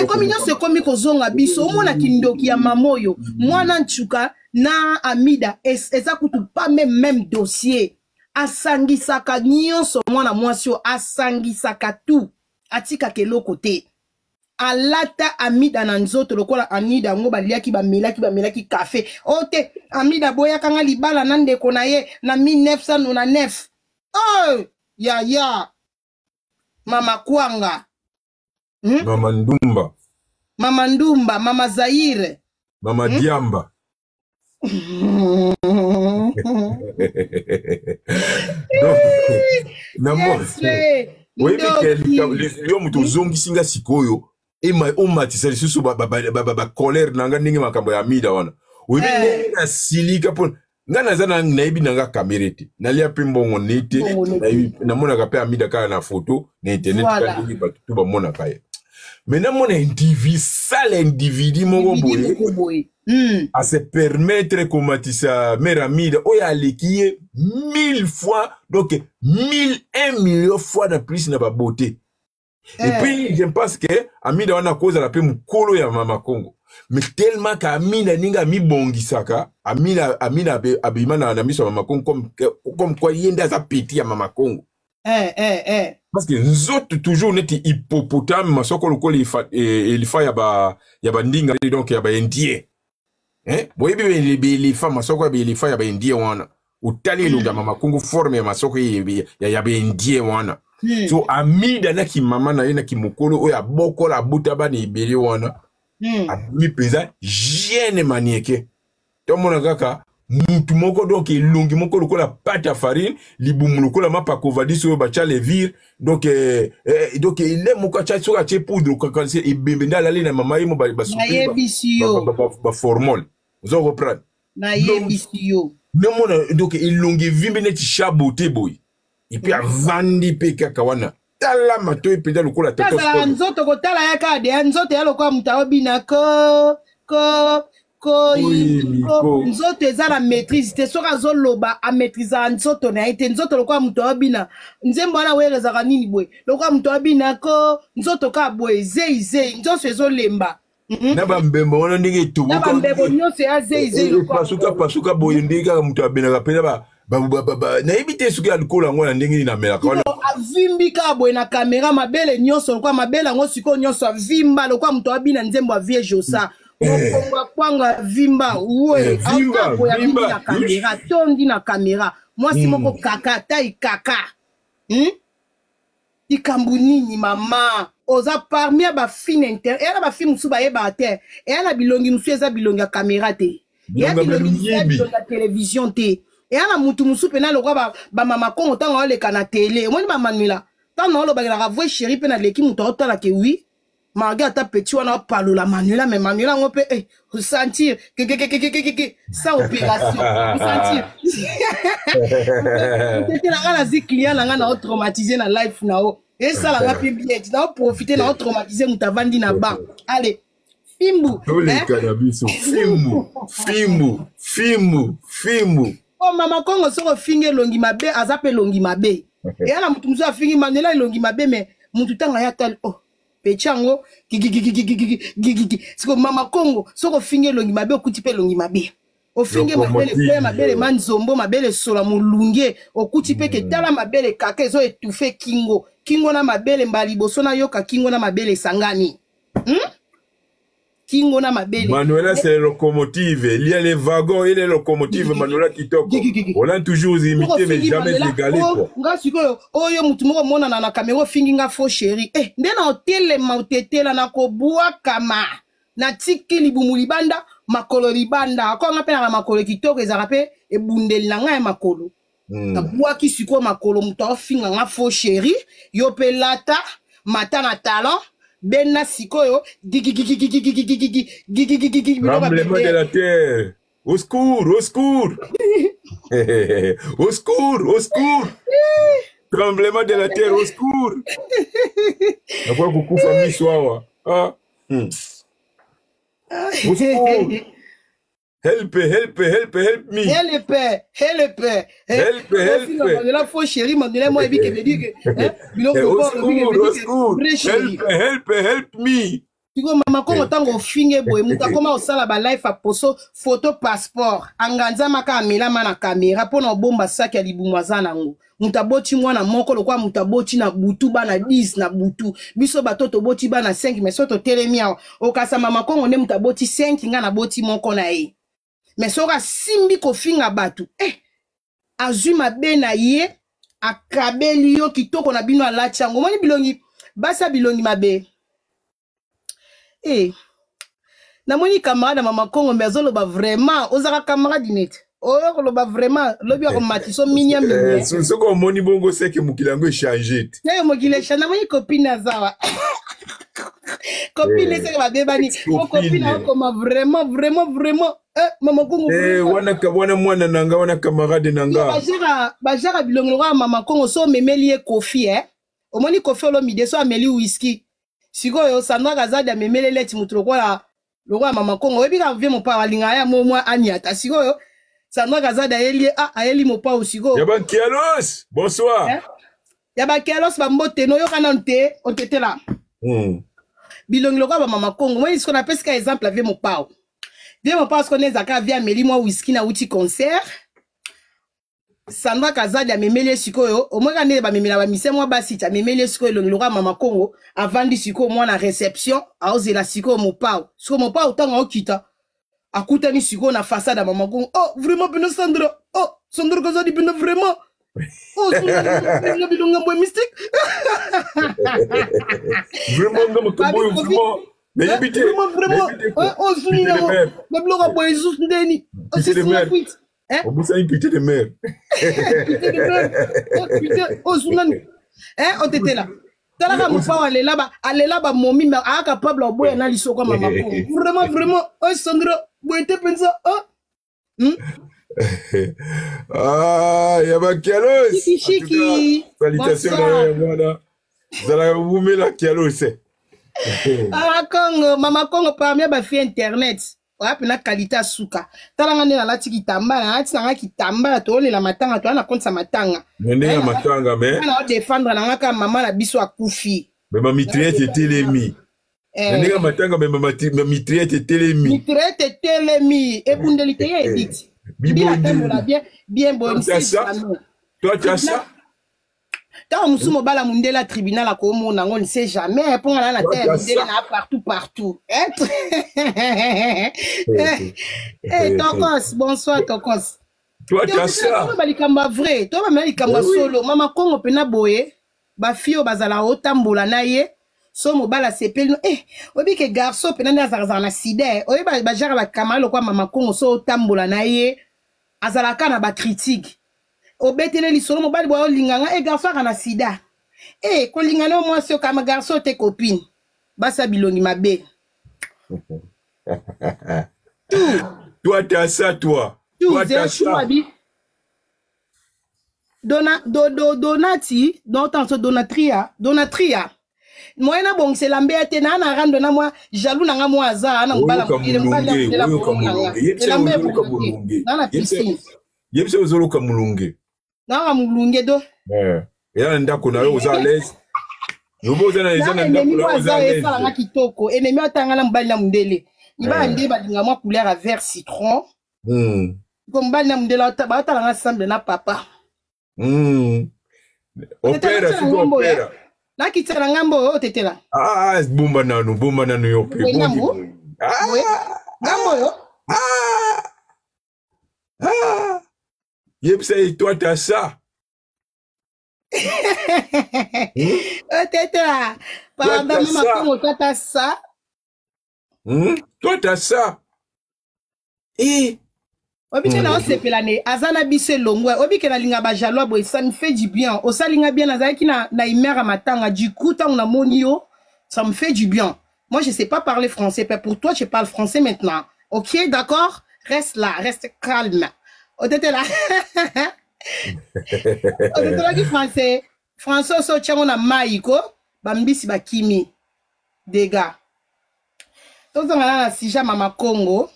comme il se comme kozonga biso omona kindoki ya mamoyo mwana nchuka na Amida eza kutu pas même dossier asangisaka nyonso mwana mwasi asangisaka tout atika keloko te alata Amida na nzoto lokola Amida ngo baliaki bamelaki café ote Amida boya kanga libala na ndeko na ye na 1999 oh ya mama Kwanga Mama Ndumba Mama Zaire Mama Diamba donc namo oui yo muto zongi singa sikoyo matisa lisusu ba colère nanga ndenge makambo ya Amida wana oui na silika pon ngana zana naibi nanga kamera te nalia pe mbongo nete namona ka pe Amida ka na photo na internet ka ngi ba tout ba mona ka ye mais namona individu moko boye à se permettre comme Matissa mère Amida oya lekiye 1000 fois donc 1 million fois de plus na ba beauté et puis je pense que Amida wana cause la pe mukolo ya mama Congo mais tellement que Amida ninga mi bongisaka Amida abimana na miso mama Congo comme quoi yenda za petit ya mama Congo parce que nous autres toujours neti hippopotame masoko lokolo il fa ya ba ndinga donc ya ba indien boye les femmes masoko ya les fa ya ba indien wana utali longa mama Congo forme ya masoko ya ba indien wana so Amida na ki mama na ye na ki mokolo oya boko la buta ba ni ibeli wana mi pesa gene manieke to mona kaka mutu moko donc elongi moko lokola pâte à farine libumu lokola mapako vadiso ba cha levire donc il est moko cha soka che poudre quand c'est ibembenda la na mama yimo ba ba formol vous en reprendre na yebisio no mona donc elongi vimbe neti chaboté boy et puis avandi pe kaka wana tala mato ependa lokola tato tala nzoto ko tala ya kade nzoto ya lokola mutaobina ko nzoto eza la maîtrise te soka zoloba a maîtriser nzoto na ite nzoto lokola mutaobina nzembo wana werezaka nini boy lokola mutaobina ko nzoto ka boy zei nzoto ezolemba na bambembo wana ndenge tubuka na bambembo nyonso ya zei pasuka boy ndenge kaka mutaobina pena ba na ebite suki alikola ngona ndenge na mela kana avimbi ka boy na kamera mabele nyonso kwa mabele ngo siko nyonso avimba lokwa mto abina nzembo a vie josa okonga kwanga vimba we vimba na kamera tondi na kamera mwasi moko kaka tai kaka ikambu nini mama oza parmi ba fine inter era ba film musu ba yeba te era bilongi musu eza bilongi ya kamera te ya bilongi ya télévision te et ala mutu musu pena lokwa ba mama Congo tanga oleka na télé omoni ba manuela tanga olo bagala voix chérie pena leki mutu otala ke oui malgré ta petit wana palola manuela mais manuela ngope sentir que sans opération sentir c'était la zi client nga na traumatisé na life na o et ça la ngapi bien na profiter na traumatiser mutu avandi na ba allez fimbu les cannabis fimbu oh mama Congo soko finge longi mabe azape longi mabe et ala mutu musu afingi manuela longi mabe mais mutu tanga ya tal oh pechango siko mama Congo soko finge longi mabe okuti pe longi mabe ofinge mabele manzombo mabele sola mulunge okuti pe ke tala mabele kaka ezo etufe kingo na mabele mbali boso na yoka kingo na mabele sangani Kingo na mabele. Manuela c'est locomotive. Il y a les wagons et les locomotives. Manuela qui toque. On a toujours imité mais jamais égalé quoi. Nga sikoyo oyo mutu moko mona na kamera fingi nga fo chéri. Nde na hôtel mautetela na ko bua kama. Na tiki libumu libanda makolo libanda. Ko nga pena na makolo kitoko ezaka pe ebundeli na nga ya makolo. Na bua ki siko makolo mutu finga nga fo chéri. Yo pe lata mata na talent. Benna sikoyo tremblement de la terre au secours au secours tremblement de la terre au secours après beaucoup famille soir au secours help me la faux chérie mandela moi ebi ke veut dire que au secours help me Tiko mama kongo tango finge boy muta koma osala ba life a poso photo passeport anganza maka amela mana caméra pona bomba saki ya libumwaza nango muta boti mwana moko lokwa muta boti na butu bana 10 na butu biso batoto boti bana 5 mais soto telemia okasa mama kongo ne muta boti 5 nga na boti moko na ye mais soka simbi ko finga batu azui mabe na ye akabeli yo kitoko na bino alati yango moni bilongi basa bilongi mabe namoni camarade mama Congo mais azoloba vraiment ozaka camarade net oyo koloba vraiment lobi ya komatiso minya minya soko moni bongo seke mukilango échanger te mokile chana namoni copine azawa copine seke babebani copine akoma vraiment mama Congo wana mwana nanga wana camarade nanga bajara bilongo kwa mama Congo so memeli kofi omoni kofi olo mide so ameli whisky sikoyo Sandra Kazadi amemele leti mutu lokola mama Congo ebika vie mopa walinga ya momwa aniata sikoyo Sandra Kazadi ayeli mopa usiko Yaba Kialos bonsoir Yaba Kialos bambote no yokana nte otete la bilongi lokola mama Congo moi ce qu'on appelle ce exemple vie mopa ce qu'on est zaka via meli moi whisky na uti concert Sandra Kazadi amemele sikoyo omweka nde bamemela bamise mwa basi amemele sikoyo longiloka mama Congo avandi sikoyo mwa na réception aozela sikoyo mopao sikoyo mopao tanga okita akutani sikoyo na façade mama Congo vraiment bino Sandra Sandra Kazadi bino vraiment Sandra bino ngambwe mystique vraiment ngambwe kamboyo vraiment mais habité vraiment zuni na bloga boy zus ndeni c'est ça quit on vous a une pitié de mère. Pitié de mère. Putain, oh Soulan. On était là. Talaka moufa allez là-bas, momi, mais à capable de boire na lisoko mama. Vraiment, Sandra, boite pensa, Yaba Kialos. Chiki. Salutations, voilà. Zala vous met la Kialos. Mama Congo, parmi ba fi internet. Wapena kalita suka talanga nela lati kitambala lati nanga kitambala to lela matanga to ana konsa matanga nene matanga mais ana défendre nanga ka mama na biso akufi mais ma mitraillette telemi nene matanga mais ma mitraillette telemi ebundelite ye edit bien bon toi tu as ça Tant musumo bala mundela tribunal ko mona on ne sait jamais pour la terre mundela na partout Tokos bonsoir Tokos toi tu as ça toi balikamba vrai toi ba likamba solo mama Congo pena boye ba fio bazala otambola na ye so mobala sepeli obi ke garçon pena na zarzana sida obi ba jara ba kamalo kwa mama Congo so otambola na ye azala kana ba critique obetele lisolo mobali bwa linganga garçon kana sida ko lingana moi so kama garçon te copine basa bilongi mabe toi t'as ça toi tu as ça donati donc donatria moi na bon c'est lambe ate na rando na moi jaloux na nga moi aza na mbala ile mbala la na piscine yebse ozolo kamulunge na mulunge do ya ndako na yo oza l'aise yoboza na ezana ndako na oza l'aise sala kitoko ennemi atanga na mbali na mundele iba nde balinga mwa couleur à vert citron comme mbali na mundele ba tala ensemble na papa opera si opera na kitala ngambo otetela bomba nanu yo pe ngambo yo Yepse, toi t'as ça. Teta, pardon, maman, comment toi t'as ça? Toi t'as ça. Obike na osepelane, azana bise longwe, obike na linga ba jalois boy, ça me fait du bien. Osa linga bien azaki na imera matanga, du coup tant on a monio, ça me fait du bien. Moi je sais pas parler français, mais pour toi je parle français maintenant. OK, d'accord? Reste là, reste calme. Otete là. Otete là qui français. Français so tchango na maiko, bambisi bakimi. Dégâts. Toto ngala na sija mama Congo.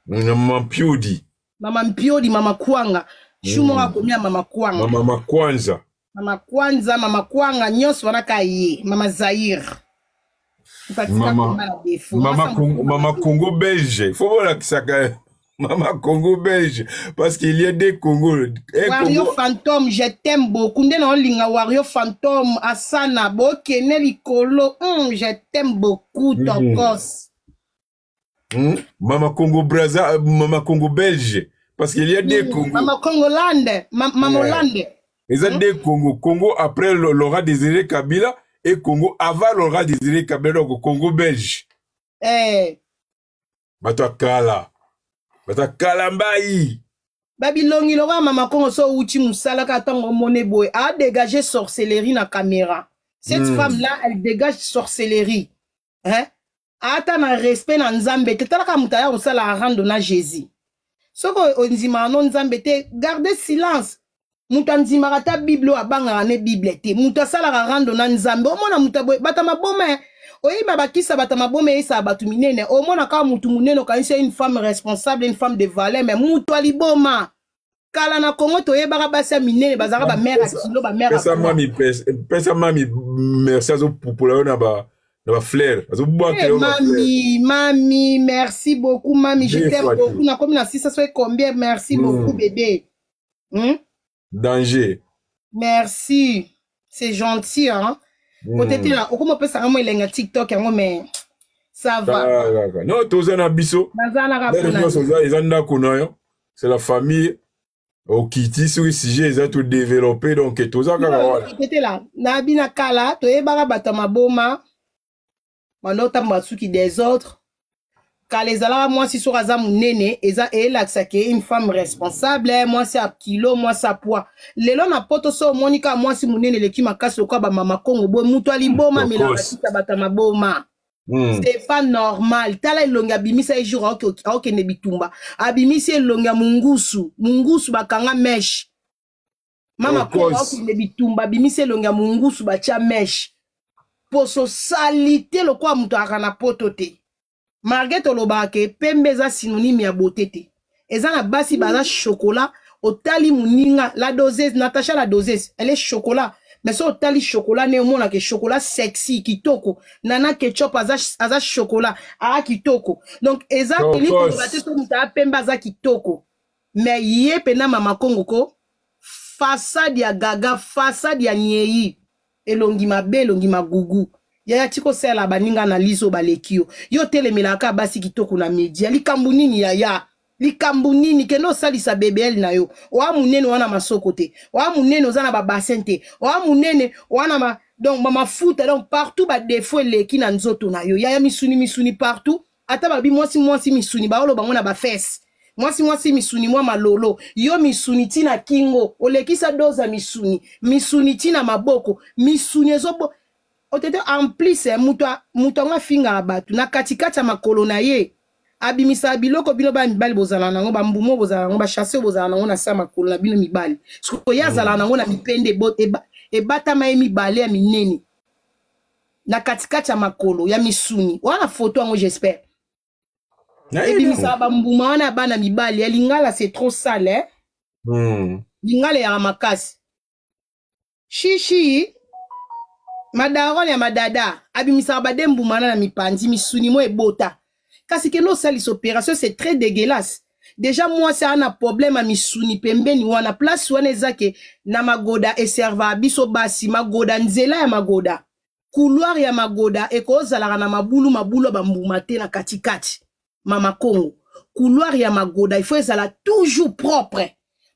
Mama Mpiodi. Mama Mpiodi, mama Kwanga. Shumo akomia mama Kwanga. Mama Kwanza. Mama Kwanza, mama Kwanga, nyos wanaka ye. Mama Zaire. Maman Congo belge. Il faut voir que ça Maman Congo belge. Parce qu'il y a des Congos. Wario Congo... Fantôme, je t'aime beaucoup. Wario Fantôme, Asana, Bokeneli Kolo. Je t'aime beaucoup, ton gosse. Maman Congo Brazza, Maman Congo belge. Parce qu'il y a des Congos. Maman Congolande. Maman Hollande. Il y a des Congos. Congo après Laurent Désiré Kabila et Congo avant Laurent Désiré Kabila, donc Congo belge. Batakala. Batakala mbayi. Babylongi Laurent Maman Congo so uchi musala katango moneboy a dégagé sorcellerie na caméra. Cette femme-là, elle dégage sorcellerie. Hein? Ata na respect na nzambe te talaka mutaya osala rando na Jésus. Soko onzima no nzambe te gardez silence. Muta nzima kata Bible abanga ne Bible te. Muta sala rando na nzambe. Omona muta bata mabome. Oyiba bakisa bata mabome isa batu minene. Omona ka mutu munene kanisa une femme responsable, une femme de valeur mais mutu aliboma. Kala na Congo to yeba basa minene bazaka ba mère kilo ba mère. Pesa mami merci azo popula na ba flair. Mami, merci beaucoup, mami. Je t'aime beaucoup. Na comme na 600 combien? Merci beaucoup, bébé. Danger. Merci. C'est gentil, hein. Peut-être là, comment on peut savoir moi il TikTok mais ça va. Non, tozana biso. C'est la famille. Au Kiti sur le sujet, ils ont tout développé donc tozana. Peut-être là, na bina kala, to yebara batama boma. Manota matsuki des autres. Quand les ala moi si sur azam nene eza ela que une femme responsable moi c'est à kilo moi ça poids lelo na poto so monika moi si munene leki makasi kwa ba mama Congo bo muto aliboma mila basita batama boma c'est pas normal tala ilonga bimisa e jour ok ne bitumba abimisi ilonga mungusu bakanga mesh mama Congo ok ne bitumba bimisi ilonga mungusu bacha mesh poso salite lo kwa muto akana poto te Marguerite olobake pembe za synonyme ya beauté te eza na basi baza chocolat otali muninga la doseuse Natacha la doseuse elle est chocolat mais so otali chocolat ne omona ke chocolat sexy kitoko nana ketchup aza chocolat a kitoko donc eza teli ko bate so muta pembe za kitoko mais ye pena mama Congo ko façade ya gaga façade ya nyei elongi mabe elongi magugu yaya tiko sela baninga na liso balekio yo telemelaka basi kitoko na media likambu nini yaya likambu nini keno salisa BBL na yo wa munene wana masoko te wa munene ozana ba bassin te wa munene wana ma donc mama futa donc partout ba défaut leki na nzoto na yo yaya misuni partout ata babi mwasi misuni ba olo bango na ba fesse mwasi misuni mwa malolo yo misuni tina kingo olekisa doza misuni tina maboko misuni ezobo otete en plus muto nga finga abatu na katikata makolo na ye abimisa biloko bilo ba mibali bozala nango ba mbumo bozala nango ba chasser bozala nango na sa makolo na bino mibali siko yazala nango na mipende ebata ma mibali ya minene na katikata makolo ya misuni wana photo ngo j'espère ebimisa ba mbuma wana bana mibali ya lingala c'est trop sale lingala ya makasi shishi Madaron ya madada abimisa badembu mana na mipandi misuni mo ebota kasi que no salis opération c'est très dégueulasse déjà moi c'est un problème à misuni pembeni wana place wana ezake na magoda eserva biso basi magoda nzela ya magoda couloir ya magoda ekozala na mabulu bambuma te na katikati mama Congo couloir ya magoda il faut ezala toujours propre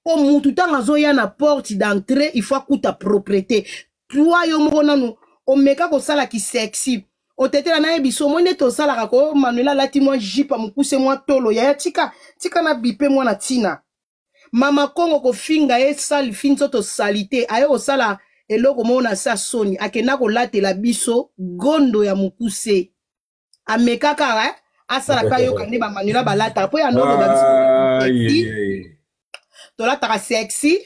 au mutu tanga zoya na porte d'entrée il faut akuta propreté toi yo mona no omeka ko sala ki sexy otetela na ebiso mwende to sala kako Manuela lati moi jipa mukuse moi tolo ya tika na bipe moi na tina mama Congo ko finga e sali finzo to salite ayo ko sala eloko mona sa soni akena ko latela biso gondo ya mukuse ameka ka asala ka yo kande ba Manuela balata po ya ndoto ba biso to lata sexy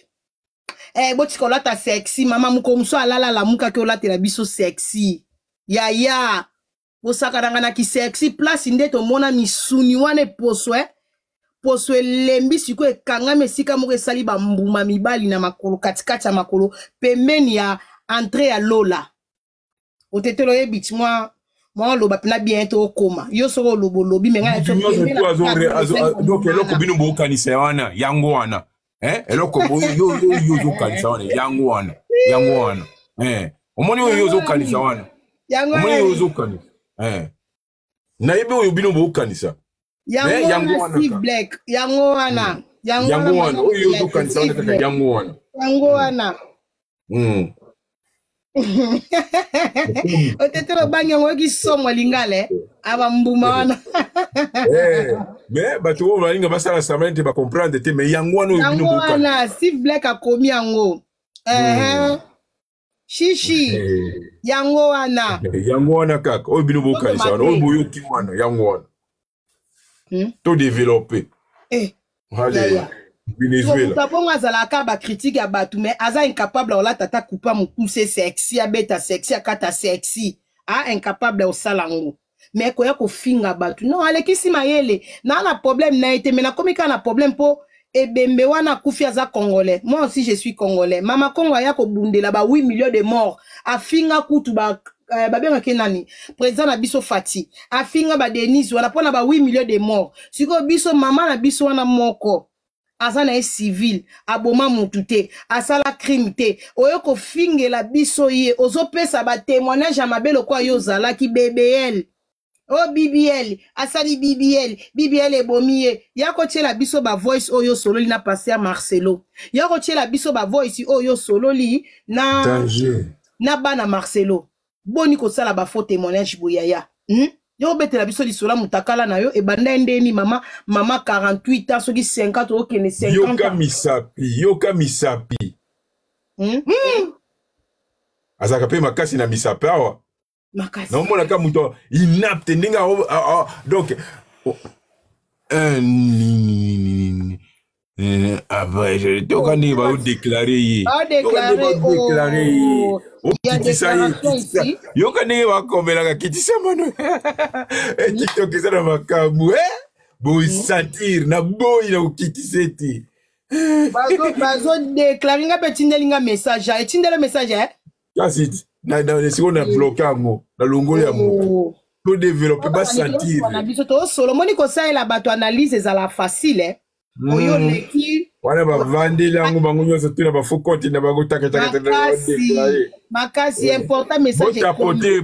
bochikola ta sexy mama mukomso alala la muka ke olate la biso sexy yaya bosakaranga na ki sexy place ndeto mona misuni wane poswe lembi siko ekanga mesika moko esali bambuma mibali na makolo katikati ya makolo pembeni ya entrée ya lola otetelo yebiti mwa Moi loba pina bientôt koma. Yo soro lobo lobi menga donc eloko bino bo kanisa wana yango wana. Eloko yo zo kanisa wana yango wana. Yango wana. Omoni yo zo kanisa wana. Omoni yo zo kanisa. Na yebe oyo bino bo kanisa. Yango wana Steve Black. Yango wana. Yango wana. Oyo zo kanisa wana yango wana. Yango wana. Otetero banyo ngoki somo lingale aba mbuma wana. Mais bato balinga basala samante ba comprendre te mais yango wana yango wana Steve Black akomi yango. Shishi yango wana kaka o bino bokanisa wana o boyo ki wana yango wana. To développer. Venezuela. Tabonga azalaka ba critique ya batu mais aza incapable ola tata coupa mukuse sexy abeta sexy akata sexy incapable o salango mais koya ko finga batu non alekisi mayele na problème na été mais na komika na problème po ebembe wana kufi aza congolais moi aussi je suis congolais mama Congo ya ko bundela ba 8 millions de morts afinga kutu ba babenga kenani président na biso Fati afinga ba Denise wana pona ba 8 millions de morts siko biso mama na biso wana moko Azana est civil, aboma mutute, asala crime te, oyoko fingela biso ye, ozopesa ba témoignage amabelo kwa yo zala ki BBL. Oh BBL, asali BBL ebomiye. Yako tchela biso ba voice oyo solo li na passé à Marcelo. Yako tchela biso ba voice oyo solo li na danger. Na bana Marcelo. Boni ko sala ba faux témoignage boyaya. Yo bete la biso di sola mutakala na yo e banda ndeni mama 48 ans soki 50 okene 50 yoka misapi azaka pe makasi na misapi awa makasi na mona ka muto inapte ndinga donc après je toka ni ba déclarer yo kane wa komela ka kitisa mano TikTok ezana makabu bo satire na boy na kitiseti bazo déclarer nga petindelinga message etindele message kasi na seconde na bloquer ngo na longolo ya mo to développer ba satire na biso to solo moni ko ça la bato analyse ezala facile oyo leki wana bavandeli yango bango nyonso tuna bafokoti na bango makasi important message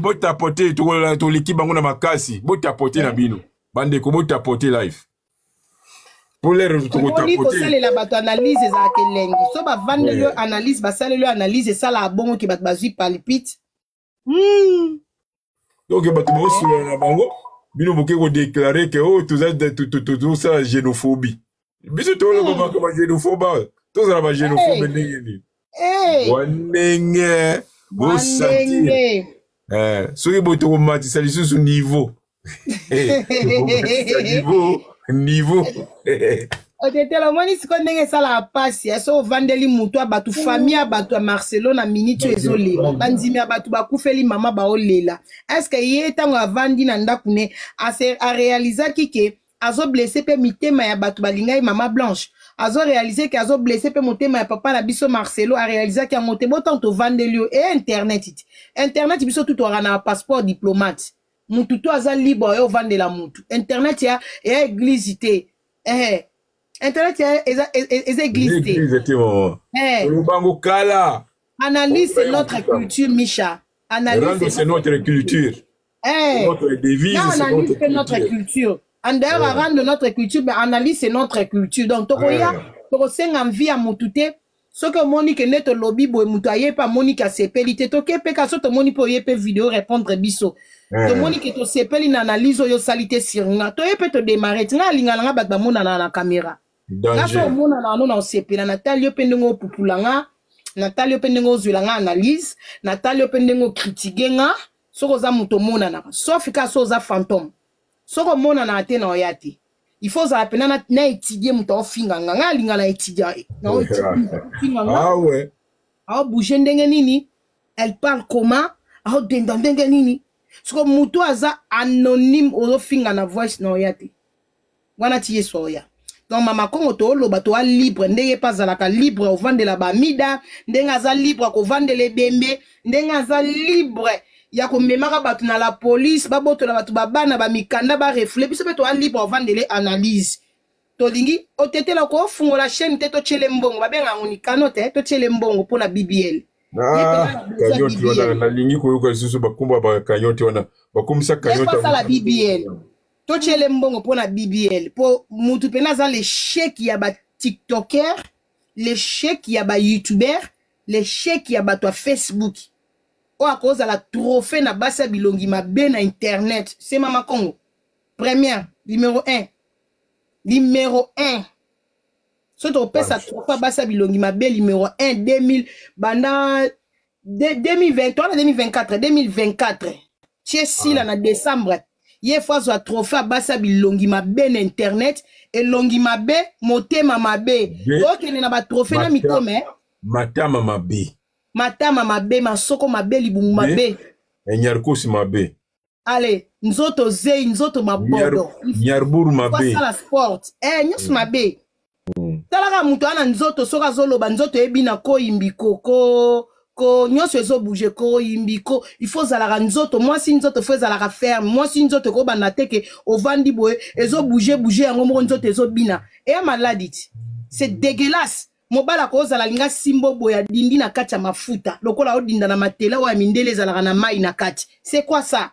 botapote toleki bango na makasi botapote na bino bandeko botapote live pour l'air tokotapotekosalela bato analyse ezalaka elengi so bavandeli yo analyse basaleli yo analyse esala abongo ke bato bazwi palpite donc bato bosula na bango bino boke kodeklare ke o tozosala génophobie biso toloko makama génophobe tozala ba génophobe ndenge nini wanenge bosatire soki boye tokomatisa lisusu niveau niveau otetela omoni siko ndenge esalaka pasi so ovandeli mutu ya bato famille ya bato ya Marcelo na miniti ezolela bandimi ya bato bakufeli mama baolela eske ye ntango avandi na ndako ne arealizaki ke azoblesse pe mitema ya bato balingai mama Blanche azorealize ke azoblesse pe motema ya papa na biso Marcelo arealizaki yango te botan tovandeli yo internet biso tutu aka na passeport diplomate mutu to aza libre oyo ovandela mutu internet ya église te internet ya eza église te bango kala analyse c'est notre culture Micha analyse c'est notre culture notre devise c'est notre culture. En dehors, rendre notre culture, mais analyse c'est notre culture. Donc, tokoya, tokosenga envie à motute. Ce que Monique net lobby boy mutaye pas Monique a sepeli te toke pe ka so to Monique po yepe vidéo répondre biso. To Monique to sepeli na analyse yo salite sirnga. To yepe to démarrer tinga linga nga ba mona na caméra. Là so mona na no na sepela Nathalie pendengo pupulanga, Nathalie pendengo zwilanga analyse, Nathalie pendengo critiquer nga, soko za muto mona na. Sauf ka so za fantôme. Soko mona na ate na oyati. Il faut ça appeler na étudier muto finga nga linga na étudier. Ah ouais. Ah bouger ndenge nini? Elle parle comment? Ah ndenge nini? Soko muto aza anonyme o finga na voice na oyati. Wana tiye soya. Donc mama Congo to lo bato libre ndenge pas zalaka libre o vendre la bamida, ndenge aza libre ko vendre les bembe, ndenge aza libre ya komemaka bato na la police babotola bato babana bamikanda barefle biso mpe toa libre ovandele analyse tolingi otetela ko ofungola chaîne te totyele mbongo babengango ni kano te totyele mbongo mpona BBL kanyoti wana nalingi koyoka lisusu bakumba bakanyoti wana bakumisa kanyoti la BBL totyele mbongo mpona BBL po mutu pena aza l'échec ya batiktoker l'échec ya baYoutuber l'échec ya bato ya Facebook o akozala trophée na basi ya bilongi mabe na internet c'est Mama Congo première numéro 1 so topesa trophée basi ya bilongi mabe numéro 1 2000 banda 2023 na 2024 tie sila na décembre ye fois azwa trophée basi ya bilongi mabe na internet elongi mabe motema mabe okende na batrophée na mikome matama mabe masoko mabe libumu mabe enyarkosi mabe ale nzoto zei nzoto mabodo nyarburu mabe sala sport nyonso mabe talaka mutu ana nzoto soki azoloba nzoto ebina koyimbiko ko nyonso ezobouge koyimbiko il faut zalaka nzoto mwasi nzoto fo ezalaka ferme mwasi nzoto kobanda teke ovandi boye ezobouge yango moko nzoto ezobina eya maladi ti c'est dégueulasse mobala kozala linga simbo boya dindi na kati ya mafuta lokola odinda na matela oya mindele ezalaka na mai na kati c'est quoi ça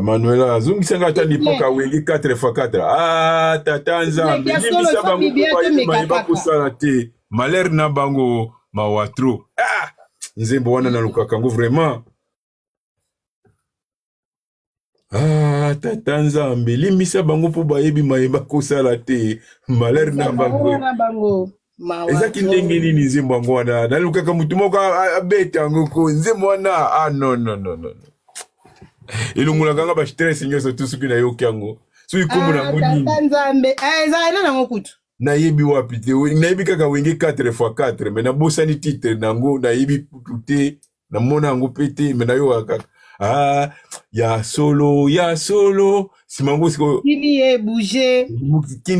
Manuela zungisanga ata nipoka wengi 4x4 tata nzambe yebisa bango bakosala te malheur na bango mawatro nzembo wana nalukaka ngo vraiment tata nzambe limbisa bango mpo bayebi mayeba kosala te malheur na bango ezaki ndenge nini nzembo yango wana nalukaka mutu moko abeta yango ko nzembo wana non elongolaka nga bastress nyonso tu soki nayoki yango soki kombo nango nini nzambe ezala nango kutu nayebi wapi te nayebi kaka wenge 4x4 me nabosani titre nango nayebi putu te namona yango mpe te me nayokaka kaka ya solo simango siko kini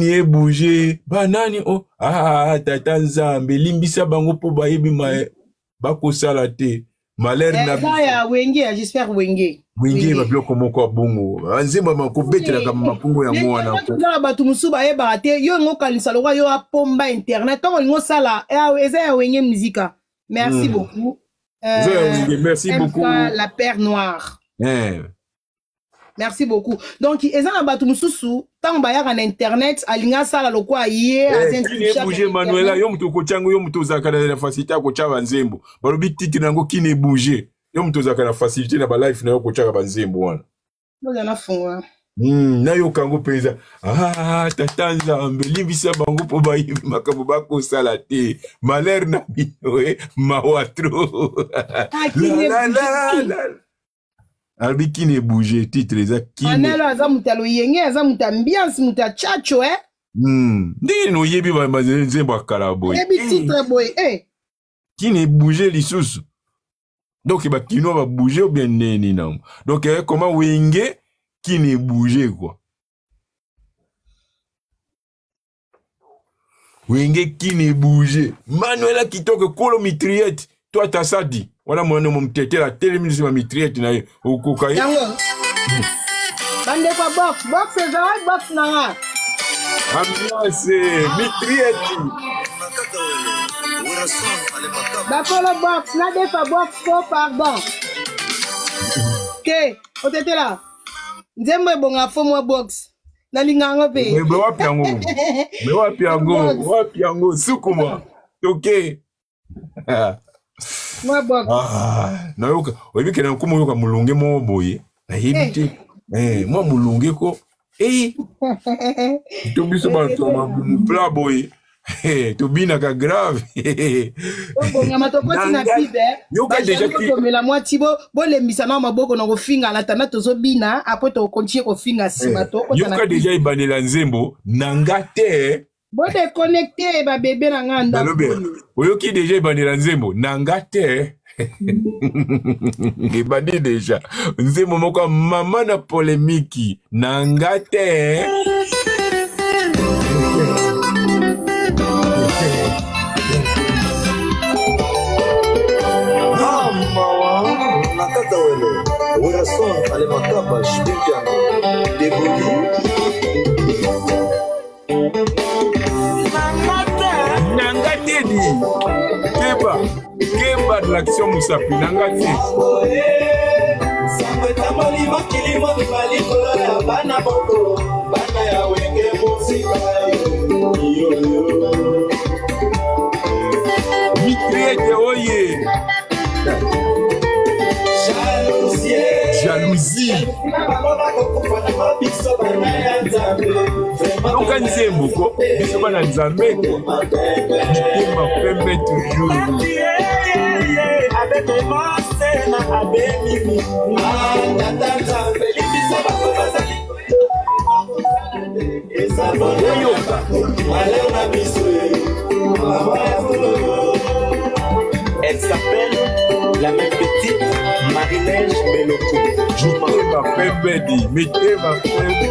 ebouge banani tata nzambe limbisa bango mpo bayebi bakosala te malheur na ya wenge j'espère wenge babiloko moko ya bongo nzembo makobetelaka mapungu yango wana tala bato mosusu bayebaka te yo ngokanisa lokwa yo apomba internet ntongo lingo osala eza ya wenge muzika merci beaucoup merci beaucoup la paire noire merci beaucoup donc eza na bato mosusu ntango bayaka na internet alinga asala lokwa ye bouge Manuela yo mutu okotyango yo mutu ozalaka na facilité akotya banzembo balobi titi nango kine bouge yo mutu ozalaka na facilité na balife na yo kotyaka banzembo wana nayoka yango mpenza tata nzambe limbisa bango mpo bayebi makambo bakosala te malheur na bino mawatro albi kine bouge titre eza kinelo aza mutu aloyenge aza mutu ambiance mutu achacho ndenge noyebi nzembo akala boye yebi titre boye kine bouge lisusu donc bakino babouge ou bien neni nango donc comment wenge kine bouge quoi wenge kine bouge Manuela kitoko kolo mitriette toi tasadi wana mwana mumtetela teleminisi ma mitriette na ye okoka ye bande kwa box ezawai box nanga ambiance mitriette bakolo box na defa box po pardon ke otetela nzembo ebonga fo mwa box nalingango pe wapi yango sukuma ok mwa box nayoka oyebi kena nkumu yoka mulunge mo boye nayebi te mwa mulunge ko tobiso batoma pla boye tobinaka grave obongama tokoti na pibe tomela mwati bolembisa na maboko na kofinga na tanda tozobina apres tokontinue kofinga nsima yoka deja ebandela nzembo nanga te bodeconnecte babebe na nga ndako oyoki deja ebandela nzembo nanga te ebandi deja nzembo moko mama na polemiki nanga te Nangatedi Keba de l'action Moussapi Nangati Mitriete oye jalousie Oka nzembo ko biso bana nzambe ko mitema pembe toujours avec emotion na abemi tata nzambe libisa bako bazali esaboyoka malena biso elle s'appelle la même petite Marie-Neige Beloko. Mettez ma pembe di, mettez ma pembe.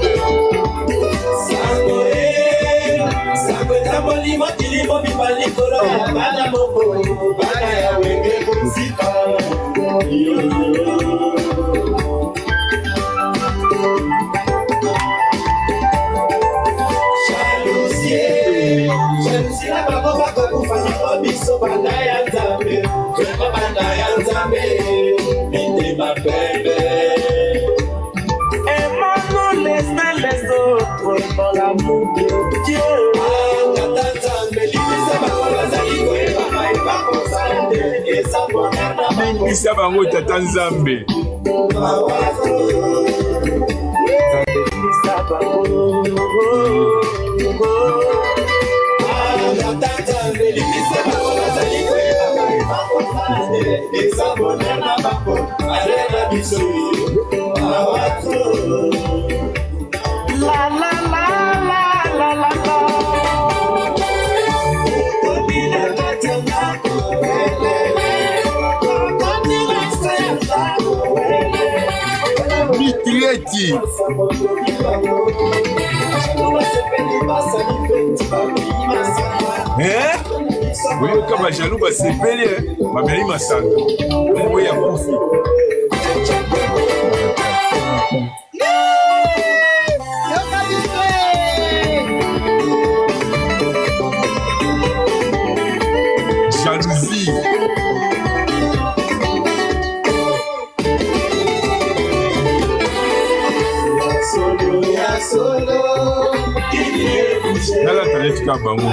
Sango tamoli motili mobi bali kolo bana moko bana ya wenge musika. Jalousie la bako bako kufanya obiso bana ya nzambe. Bana ya nzambe. Mettez ma pembe. Et maintenant laisse les autres dans l'amour de Dieu. Isa bango tata nzambe. La la la la la la la. Mitrieti. Hein? Oui, comme jaloux, c'est belle, ma mère m'a sang. Oui, à profit. Jalousie. Nala talet ka bango.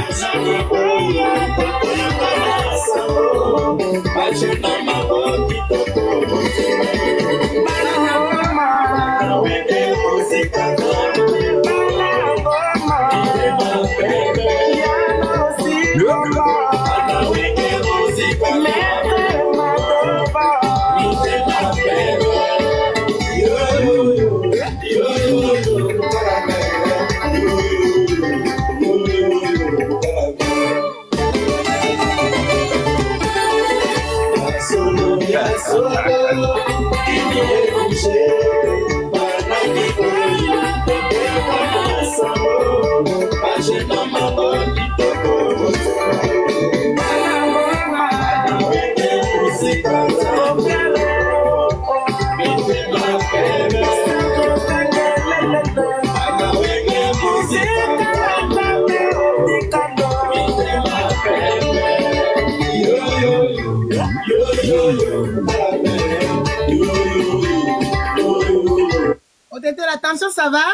Attention, ça va?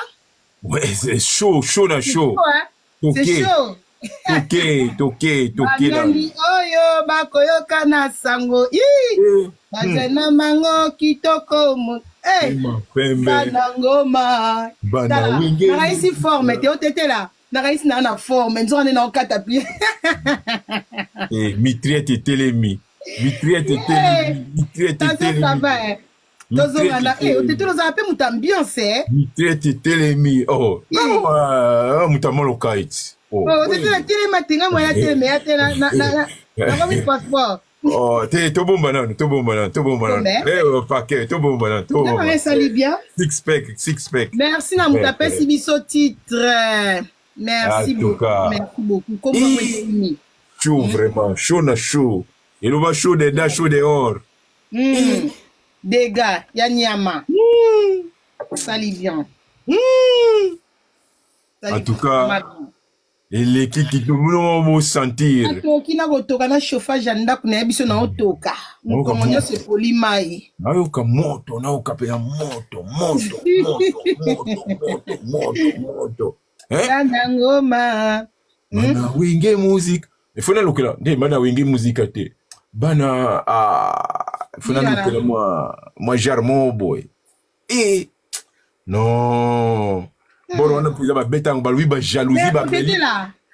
Ouais, c'est chaud, chaud là, chaud. C'est chaud. Toqué là. Oyo bakoyoka na sango. Bazena mango kitoko mo. Banangoma. Nara ici forme, t'es au tété là. Nara ici na forme, nous on est dans quatre pieds. Mitriette telemi. Mitriette telemi. Ça va. Nous appelé mon ambiance. Mitriette telemi. Oh. Mutamolo kite. Oh, c'était la télé matinga moi la télé mais na comme passeport. Oh, t'es tout bon banane. Paquet, tout bon banane. Ça lit bien. Six pack. Merci na mutape si biso titre. Merci beaucoup. Comment vous êtes? Chaud vraiment, chaud na chaud. Et le va chaud dedans, chaud dehors. Dégâts, ya nyama. Ça lit bien. En tout cas, et qui nous sentir. Qui n'a pas de chauffage à ndako na biso na otoka. Mukongo se poli mai. Na yoka moto, na yoka pe moto. Bana ngoma. Bana winge musique. Il faut na lokela, nde bana winge musique te. Bana il faut na lokela moi Jarmo boy. Et non. Bon, on a pris la bête en balouis, jalousie, babeli.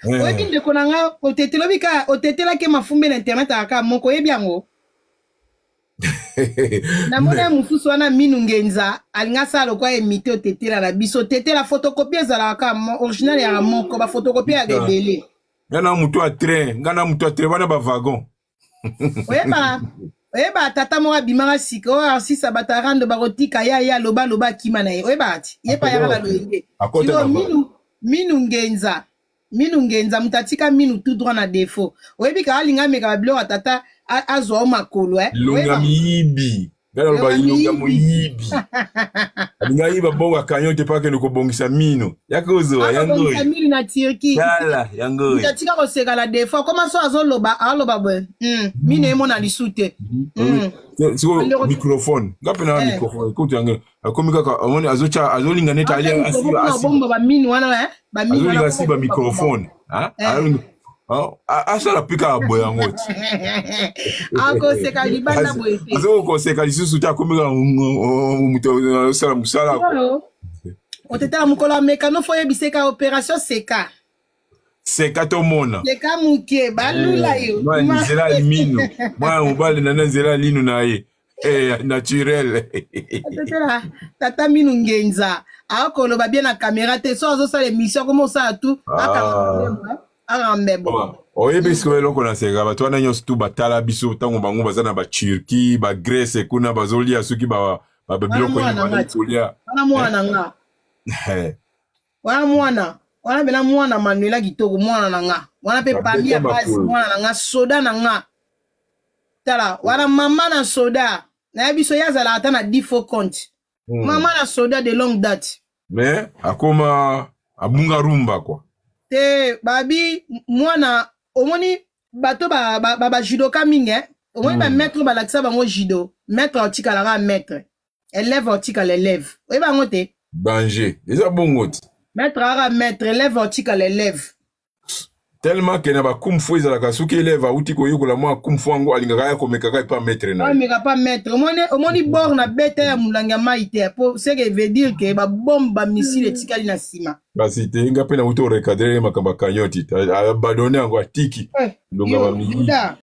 Oui, de konanga, otetela ke mafumbe na internet aka moko yebiango. Na mona mufusu wana minu ngenza, alinga sala kwa emite otetela na biso, tetela photocopie za la ka original ya moko, ba photocopie ya gebele. Ngana mutu a train, wana ba wagon. Oyeba tata moko bimaka sika oyo asisa batarando bakotika ya loba kima na ye oyeba ati ye pa yaka na loyenge minu ngenza mutatika minu tout droit na défaut oyebi ka alinga meka babiloko tata azwa o makolo longa miyibi ngana loba longa moyibi alinga yiba bonga kanyo te pake noko bongisa mino yaka ozoa yango minu na Turquie yala yango mutatika koseka la défaut comment so aloba boy mino emona lisute siko microphone ngapi na microphone écoute yango akomika ka amoni azolinga neta ali bomba ba minu wana ba minu wana asiba microphone asala pika boya ngoti ako seka libanda boye azo ko seka lisusu ta komika muto sala musala oteta mukolo mekano foye biseka opération seka seka to mona seka muke balula yo moi nzela mino moi mobali na nzela lino na ye naturel tata minu ngenza akoloba bien na caméra te so azosala émission comme ça tout oyebi siko eloko na seka bato wana nyonso tu batala biso ntango bango baza na baturki bagrèce kuna bazolia soki babiloko kolia wana bena mwana manuela kitoko mwana na nga wana pe pami ya basi mwana na nga soda na nga tala wana mama na soda na biso yazala ata na 10 faux compte mama na soda de longue date mais akoma abunga rumba kwa te babi mwana omoni bato ba judoka mingi omoni ba maître balakisa bango judo maître otikalaka maître élève otikala élève oyeba yango te danger eza bongo ti maître ara maître élève otikala élève tellement que na ba kumfu ezalaka soki élève auti koyokola mwa kumfu yango alingaka ya komekaka epa maître na ameka pa maître omoni bord na bete ya mulanga mai te po ce qui veut dire que ba bombe ba missile etikali na sima kasi te nga pe na uto recadrer makamba kanyoti abandonné yango atiki ndonga ba mili